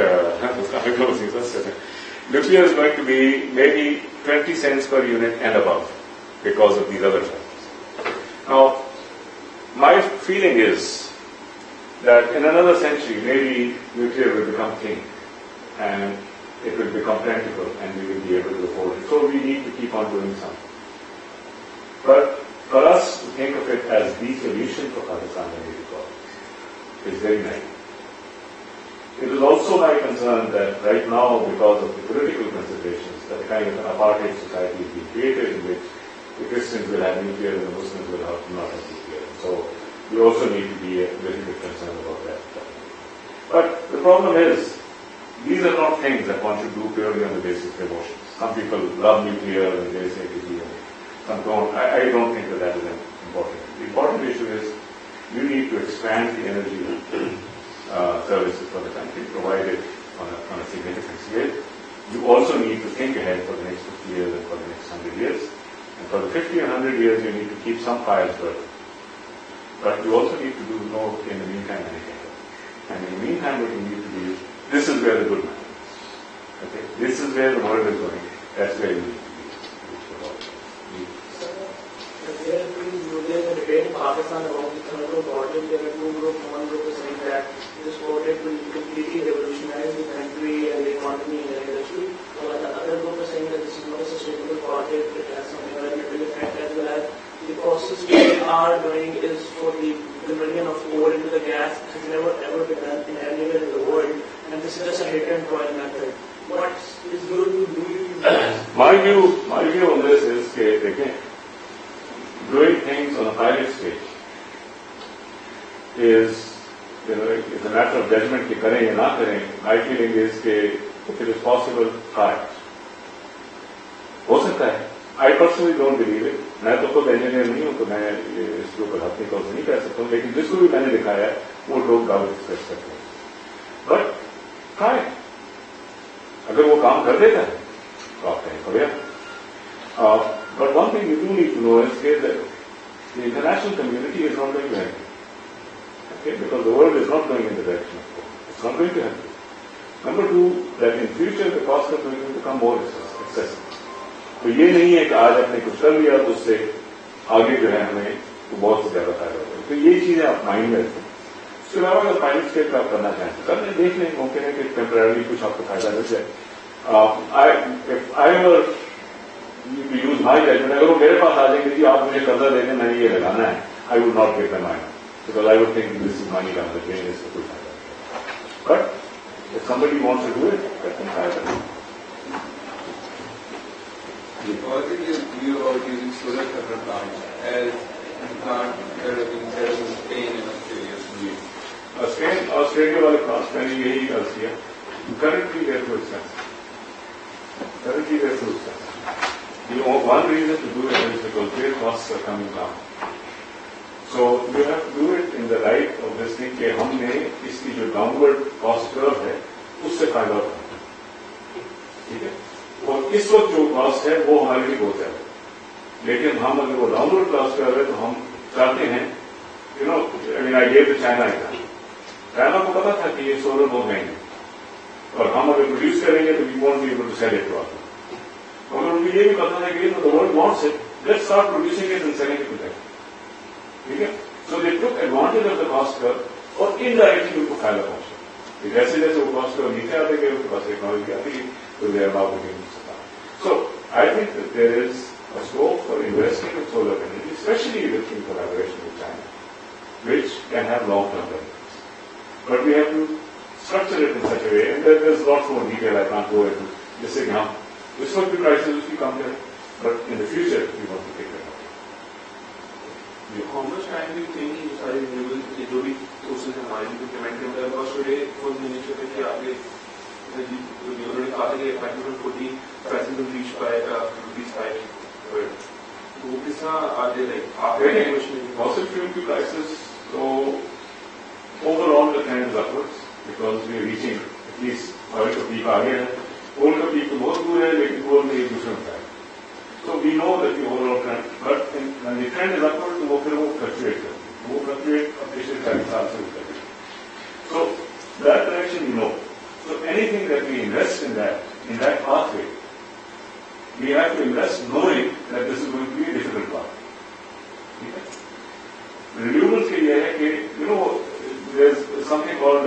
nuclear is going to be maybe 20 cents per unit and above because of these other factors. Now, my feeling is that in another century, maybe nuclear will become king and it will become plentiful and we will be able to afford it. So we need to keep on doing something. But for us to think of it as the solution for Pakistan energy problems is very naive. It is also my concern that right now, because of the political considerations, that a kind of an apartheid society is being created in which the Christians will have nuclear and the Muslims will not have nuclear. So we also need to be a little bit concerned about that. But the problem is, these are not things that one should do purely on the basis of emotions. Some people love nuclear and they say it is the some don't. I don't think that is important. The important issue is you need to expand the energy services for the country, provide it on a significant scale. You also need to think ahead for the next 50 years and for the next 100 years. And for the 50 and 100 years, you need to keep some fires burning. But you also need to do more in the meantime anything. And in the meantime, what you need to do is, this is where the good man is. Okay? This is where the world is going. That's where you need to be. There has been a debate in Pakistan about the thermal project. There are two groups. One group is saying that this project will completely revolutionize the country and the economy and the industry. While the other group is saying that this is not a sustainable project. It has some environmental effect as well as the process we are doing is for the conversion of coal into the gas. It has never ever been done in anywhere in the world. And this is just a hit and try method. What is going to do? My view on this is that doing things on a pilot stage is, it's a matter of judgment कि करें या ना करें. My feeling is that if it is possible, try it. हो सकता है. I personally don't believe it. मैं तो खुद इंजीनियर नहीं हूँ तो मैं इसके ऊपर अपनी तौर से नहीं कह सकता हूँ. लेकिन जिसको भी मैंने दिखाया है वो लोग डाउट एक्सप्रेस करते हैं. But try it. अगर वो काम कर देता है तो आप कहें बढ़िया. But one thing you do need to know is that the international community is not going to help you. Okay? Because the world is not going in the direction of coal. It's not going to help you. Number two, that in future the cost of living will become more excessive. तो ये नहीं है कि आज आपने कुछ कर लिया तो उससे आगे जो है हमें तो बहुत ज्यादा फायदा होगा. तो ये चीजें आप माइंड में रखें. उसके अलावा अगर पायलट स्टेट आप करना चाहें तो करने देख लें. मुमकिन है कि टेम्पररी कुछ आपको फायदा मिल जाए. You use my judgment. अगर वो मेरे पास आ जाएंगे कि आप मुझे कर्जा देने मैंने ये लगाना है, I would not give them money because I would think this is money down the drain. It's a good idea. But if somebody wants to do it, let them try it. What is your view about using solar thermal plants as a plant developing in Spain and Australia? Australia वाले plants मैंने यही अर्ज किया. Currently they are too expensive. The one reason to do it is because their costs are coming down. So you have to do it in the light of this thing कि हमने इसकी जो downward cost curve है उससे फायदा उठाना. ठीक है. और इस वक्त जो कॉस्ट है वो हमारे लिए बहुत है. लेकिन हम अगर वो डाउनवर्ड कॉस्ट कर रहे हैं तो हम चाहते हैं I gave the China example. China को पता था कि ये सोलर बहुत महंगे और हम अगर प्रोड्यूस करेंगे तो we won't be able to sell it to us. और उनको ये भी पता है कि the world wants it, let's start producing it and selling it to them. ठीक है. So they took advantage of the cost curve और indirectly उनको फायदा पहुंचा. जैसे जैसे वो कॉस्ट कर्व नीचे आते गए उनके पास टेक्नोलॉजी आती है तो they are now beginning to supply. So I think that there is a scope for investing in solar energy, especially in collaboration with China, which can have long-term benefits. But we have to structure it in such a way, and there's lots more detail I can't go into. Just saying, this would be prices which we come there, but in the future we want to take that out. How much time do you think you started renewable जो भी sources हैं हमारे लिए implement करते हैं? Because today was the nature that कि आपने उन्होंने कहा था कि 540 prices will reach by rupees 5. तो वो किस तरह आते हैं? आपके question fossil fuel prices, so overall the trend is upwards because we are reaching at least oil का peak आगे है. Coal का peak तो बहुत दूर है लेकिन coal में एक दूसरे में है. So we know that the overall trend, but when the trend is upward, तो वो फिर वो fluctuate करती है. वो फ्लक्चुएट पिछले 40 साल से होता है. So that direction you know. So anything that we invest in that pathway, we have to invest knowing that this is going to be a difficult path. Okay? Renewables के लिए है कि there's something called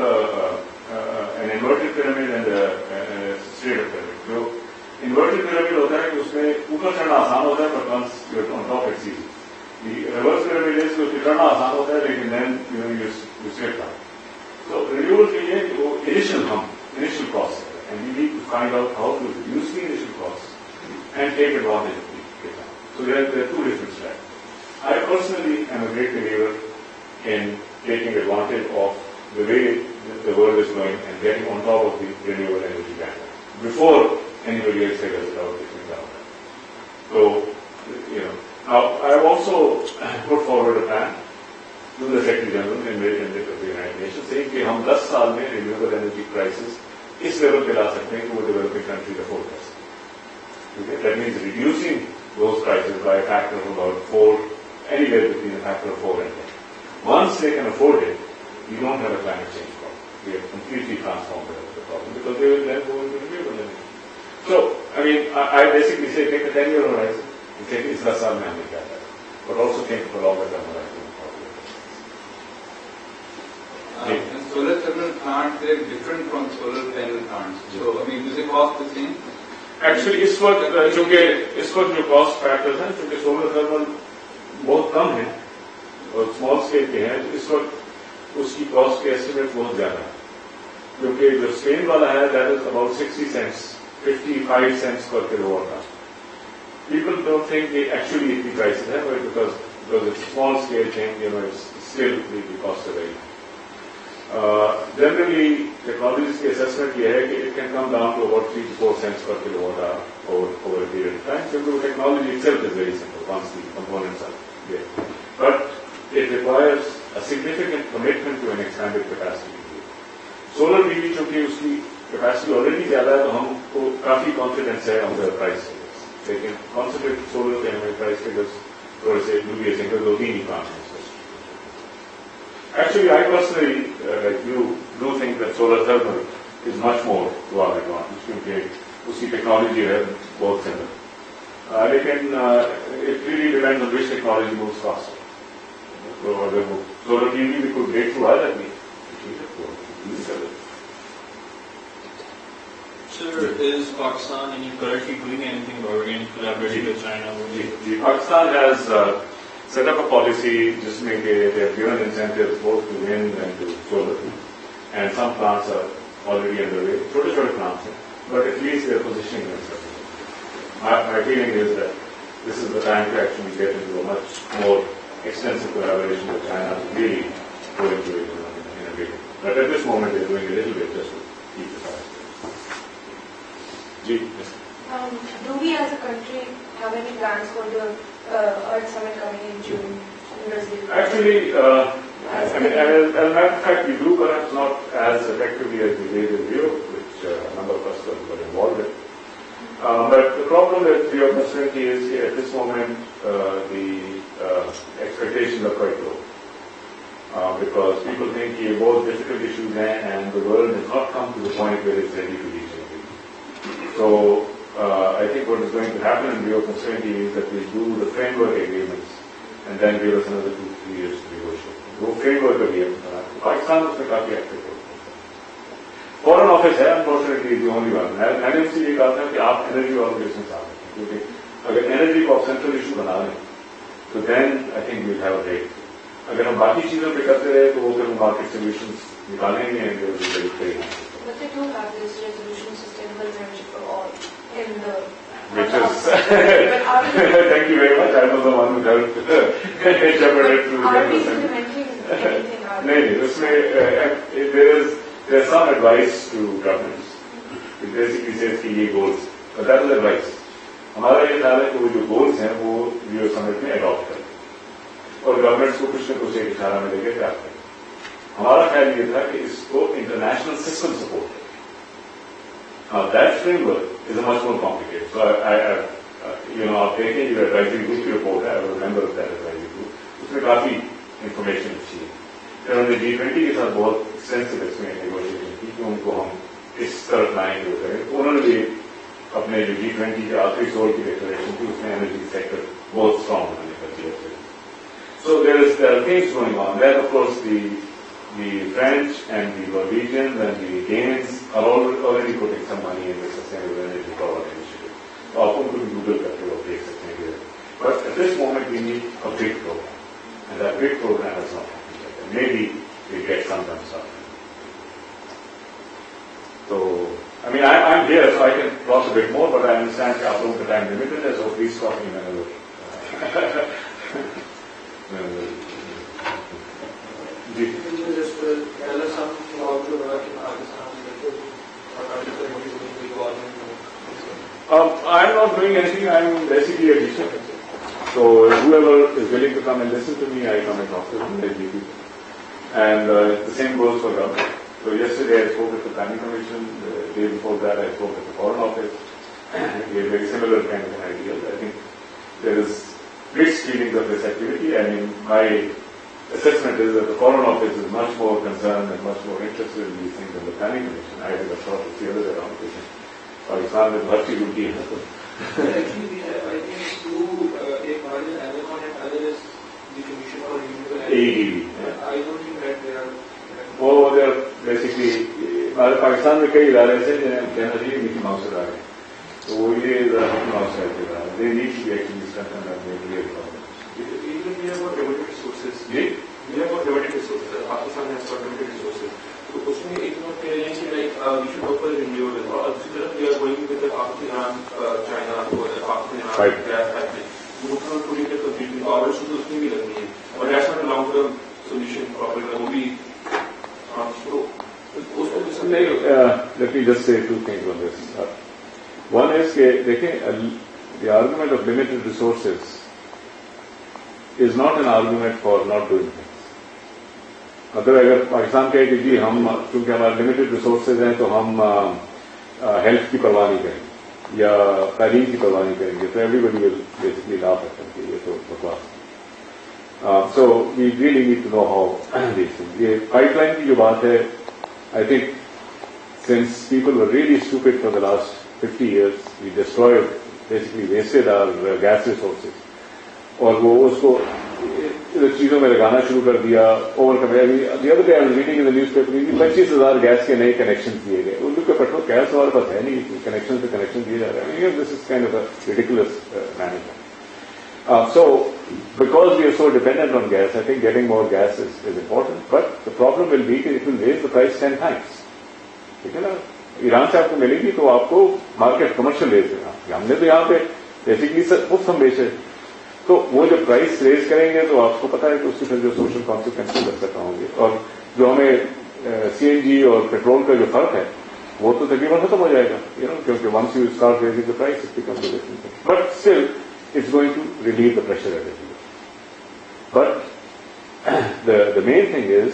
an inverted pyramid and a straight pyramid. So inverted pyramid होता है कि उसमें ऊपर चढ़ना आसान होता है, but once you're on top it's easy. The reverse pyramid is कि चढ़ना आसान होता है, लेकिन then you slip down. So renewable के लिए वो initial costs, and we need to find out how to reduce the initial costs and take advantage of the time. So there are two different strategies. I personally am a great believer in taking advantage of the way the world is going and getting on top of the renewable energy bandwagon before anybody else figures it out between now and then. So, now I have also put forward a plan to the Secretary General of the United Nations saying कि हम 10 साल में renewable energy crisis इस level पे ला सकते हैं कि वो developing countries afford कर सकते. Okay? That means reducing those prices by a factor of about 4, anywhere between a factor of 4 and 10. Once they can afford it, you don't have a climate change problem. We have completely transformed the problem because they will then go into renewable energy. So, I basically say take a 10-year horizon and take इस 10 साल में हमने क्या करा, but also think for longer term horizon. And solar thermal plants, they are different from solar panel plants. So, is the cost the same? Actually, इस वक्त जो cost factors हैं, क्योंकि सोलर थर्मल बहुत कम है और स्मॉल स्केल के हैं, इस वक्त उसकी कॉस्ट के एस्टिमेट बहुत ज्यादा है, क्योंकि जो स्पेन वाला है that is about 60 cents 55 cents per kilowatt hour. People don't think they actually the prices है, but because it's small scale thing, it's still the costs are very high. Generally, technologies की assessment ये है कि it can come down to about 3 to 4 cents per kilowatt hour over a period of time. So the technology itself is very simple once the components are there. But it requires a significant commitment to an expanded capacity. Solar PV चूंकि उसकी capacity already ज़्यादा है, तो हमको काफी confidence है on the price figures. लेकिन concentrated solar के हमें price figures थोड़े से dubious हैं, क्योंकि 2-3 ही काम है. Actually, I personally, like you, do think that solar thermal is much more to our advantage, क्योंकि उसकी technology है बहुत similar. लेकिन it really depends on which technology moves faster. So अगर वो solar PV भी कोई breakthrough आ जाती है, Sir, is Pakistan currently doing anything or in collaboration with China? Pakistan has set up a policy जिसमें कि they have given incentives both to wind and to solar, and some plants are already underway. छोटे plants हैं, but at least they are positioning themselves. My feeling is that this is the time to actually get into a much more extensive collaboration with China to really go into it in a big way. But at this moment, they're doing a little bit just to keep the price. Do we as a country have any plans for the Earth Summit coming in June in Brazil? Actually, as a matter of fact, we do perhaps not as effectively as we did in Rio, which a number of us were involved in. But the problem with Rio facility is at this moment the expectations are quite low. Because people think कि बहुत difficult issues हैं and the world has not come to the point where it's ready to reach it. So I think what is going to happen in Rio +20 is that we'll do the framework agreements and then give us another 2-3 years to negotiate. वो framework agreement Pakistan उसमें काफी active है. Foreign office है, unfortunately is the only one. मैंने उससे ये कहा था कि आप energy organization से आते हैं, क्योंकि अगर energy को आप central issue बना लें, तो then I think we'll have a break. अगर हम बाकी चीजों पे करते रहे तो वो फिर market solutions निकालेंगे and they will be very clear. But they do have this resolution sustainable energy for all in the. Which is thank you very much. I was the one who helped shepherd it through the Are we implementing anything? नहीं, उसमें there's some advice to governments. It basically says कि ये goals, but that is advice. हमारा ये ख्याल है कि वो जो goals हैं वो Rio Summit में adopt करें और governments को कुछ न कुछ एक इशारा में लेके क्या करें. हमारा ख्याल ये था कि इसको international system support है. Now that framework is a much more complicated. So आप देखें जो advisory group की report है, I was a member of that advisory group. उसमें काफी information हमने G20 के साथ बहुत एक्सटेंसिव इसमें नेगोशिएशन की कि उनको हम इस तरफ लाएंगे वो करें। तो उन्होंने भी अपने जो G20 के आखिरी सोल की डिक्लेरेशन थी उसमें एनर्जी सेक्टर बहुत स्ट्रांग होने कर दिया। So there are things going on. Then of course the French and the Norwegians and the Danes are already putting some money in the sustainable energy power initiative. So आप उनको भी Google करके वो देख सकते हैं। But at this moment we need a big program, and that big program is not happening yet. And maybe we'll get some done started. So I mean I'm here, so I can talk a bit more, but I understand that आप लोगों का time limited है, so please talk in another. Just tell us something about your work in Pakistan. I'm not doing anything. I'm basically a teacher. So whoever is willing to come and listen to me, I come and talk to them. And the same goes for government. So yesterday I spoke at the Planning Commission. The day before that I spoke at the Foreign Office. We have very similar kind of an idea. I think there is mixed feelings of this activity. I mean, my assessment is that the Foreign Office is much more concerned and much more interested in these things than the Planning Commission. I would have thought it's the other way around. Pakistan with bharti duty hai. Actually, I think two, one is Amazon and other is the Commission for Renewable Energy. AEDB. I don't think that they are. वो they are basically Pakistan में कई इदारे ऐसे हैं energy की नीति मांग से आ रहे हैं, तो वो ये नीति मांग से आते हैं। They need to be actually strengthened and made clear for them. Even we have got limited resources. We have got limited resources. Pakistan has got limited resources. तो उसमें एक बात कह रहे हैं कि like we should go for renewable. और दूसरी तरफ we are going with the Pakistan, China, Pakistan gas pipeline. वो तो पूरी तरह completely power should उसमें भी लगनी है. और that's not a long term solution problem. वो भी let me just say two things on this. One is that the argument of limited resources is not an argument for not doing things. मतलब अगर पाकिस्तान कहे कि जी हम क्योंकि हमारे limited resources हैं तो हम हेल्थ की परवाह नहीं करेंगे या तालीम की परवाह नहीं करेंगे, तो everybody will basically laugh at that, ये तो बकवास। So we really need to know how this things. ये पाइपलाइन की जो बात है, I think since people were really stupid for the last 50 years, we destroyed basically wasted our gas resources और वो उसको चीजों में लगाना शुरू कर दिया। Over reading in the newspaper 25,000 gas के नए कनेक्शन दिए गए। उर्दू के पेट्रोल गैस हमारे पास है नहीं, कनेक्शन पे कनेक्शन दिए जा रहे हैं। This is kind of a ridiculous management. So because we are so dependent on gas, I think getting more gas is important, but the problem will be कि it will raise the price 10 times। ठीक है ना, Iran से आपको मिलेगी तो आपको market commercial rate देगा। हमने तो यहाँ पे बेसिकली मुफ्त हम बेचे, तो वो जब प्राइस रेज करेंगे तो आपको पता है कि उसके फिर जो सोशल कॉन्सिक्वेंसेज लग सकता होंगे, और जो हमें सीएनजी और पेट्रोल का जो फर्क है वो तो तकरीबन खत्म हो जाएगा, क्योंकि once you start raising the price it becomes a different thing, but still it's going to relieve the pressure everywhere. But the main thing is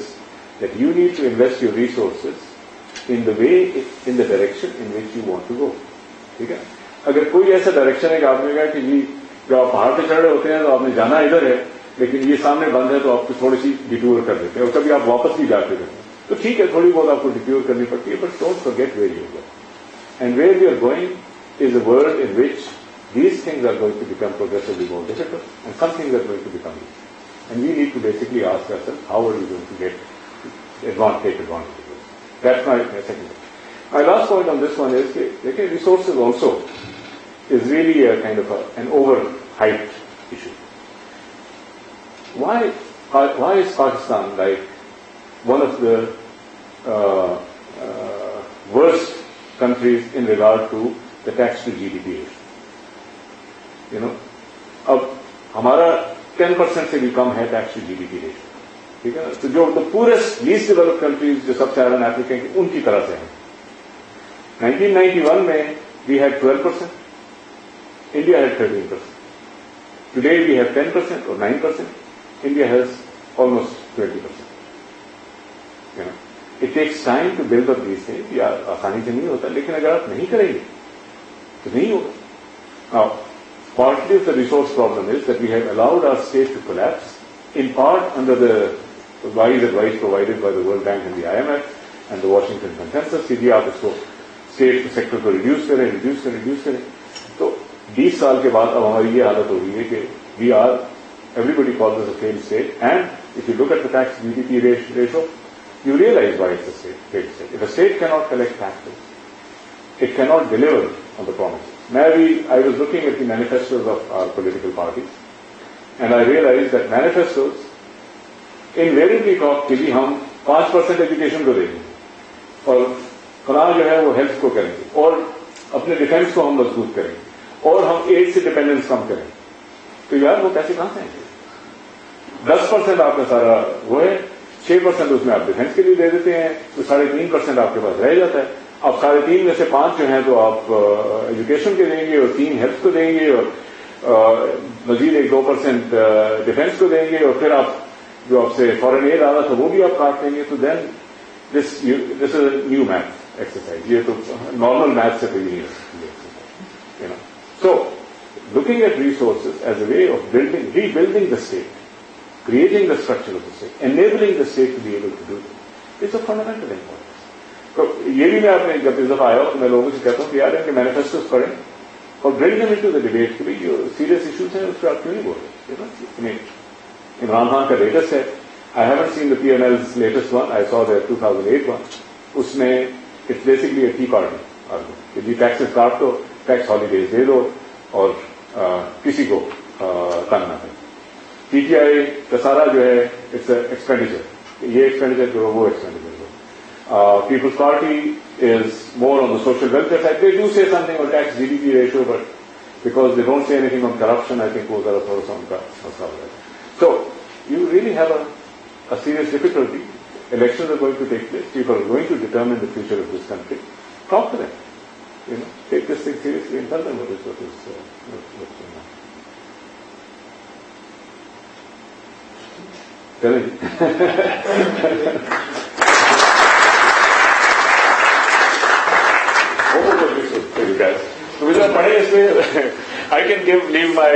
that you need to invest your resources in the way, in the direction in which you want to go. ठीक है, अगर कोई ऐसा direction है कि आपने कहा कि जी जो आप पहाड़ पे चढ़ रहे होते हैं तो आपने जाना इधर है लेकिन ये सामने बंद है तो आपको थोड़ी सी डिटूर कर देते हैं और कभी आप वापस भी जाते रहते हैं, तो ठीक है थोड़ी बहुत आपको डिटूर करनी पड़ती है, but don't forget where you go and where you are going is a world in which these things are going to become progressively more difficult and some things are going to become easy. And we need to basically ask ourselves, how are we going to take advantage of this? That's my second point. My last point on this one is that resources also is really a kind of an overhyped issue. Why is Pakistan like one of the worst countries in regard to the tax to GDP ratio? अब हमारा 10% से भी कम है tax to GDP ratio. ठीक है, तो जो the purest least developed countries जो सब साहारन अफ्रीका की उनकी तरह से है। 1991 में we had 12%, India had 13%, today we have 10% और 9%, India has almost 20%। It takes time to build up these things, ये आसानी से नहीं होता, लेकिन अगर आप नहीं करेंगे तो नहीं होगा। Now, partly the resource problem is that we have allowed our state to collapse, in part under the wise advice provided by the World Bank and the IMF and the Washington Consensus, सीधी आप इसको state sector को reduce करें. तो 20 साल के बाद अब हमारी ये हालत हो गई है कि we are, everybody calls us a failed state, and if you look at the tax GDP ratio, you realize why it's a failed state. If a state cannot collect taxes, it cannot deliver on the promises. I was looking at the manifestos of our political parties, and I realized that manifestos invariably talk कि जी हम 5% education को देंगे और फलां जो है वो health को करेंगे और अपने डिफेंस को हम मजबूत करेंगे और हम एड से डिपेंडेंस कम करेंगे. तो यार वो पैसे कहां से आएंगे? 10% आपका सारा वो है, 6% उसमें आप डिफेंस के लिए दे देते हैं, तो 3.5% आपके पास रह जाता है. अब 3.5 में से 5 जो है तो आप एजुकेशन के देंगे और 3 हेल्थ को देंगे और मजीद 1-2% डिफेंस को देंगे और फिर आप जो आपसे फॉरेन एड आ रहा था वो भी आप काट देंगे. तो then this is a new math exercise. ये तो नॉर्मल मैथ से कोई नहीं हो सकती है. सो looking at resources as a way of rebuilding the state, creating the structure of the state, enabling the state to be able to do this, it's of fundamental importance. तो ये भी मैं आपने जब इस दफा आया तो मैं लोगों से कहता हूँ कि यार इनके मैनिफेस्टोस पढ़ें और bring them into the debate कि भाई जो सीरियस इश्यूज हैं उस पर आप क्यों नहीं बोल रहे. इमरान खान का लेटेस्ट है, I haven't seen the PML's latest one, I saw their 2008 one. उसमें it's basically a tea party argument कि जी टैक्सेस काट दो, टैक्स हॉलीडेज दे दो और किसी को तंग ना करें. पीटीआई का सारा जो है इट्स एक्सपेंडिचर, ये एक्सपेंडिचर करो वो एक्सपेंडिचर करो. Peoples Party is more on the social welfare side. They do say something on tax GDP ratio, but because they don't say anything on corruption, I think वो जरा थोड़ा सा उनका मसला हो जाएगा. So you really have a serious difficulty. Elections are going to take place. People are going to determine the future of this country. Talk to them. Take this thing seriously and tell them what's going on. Tell me. I can leave my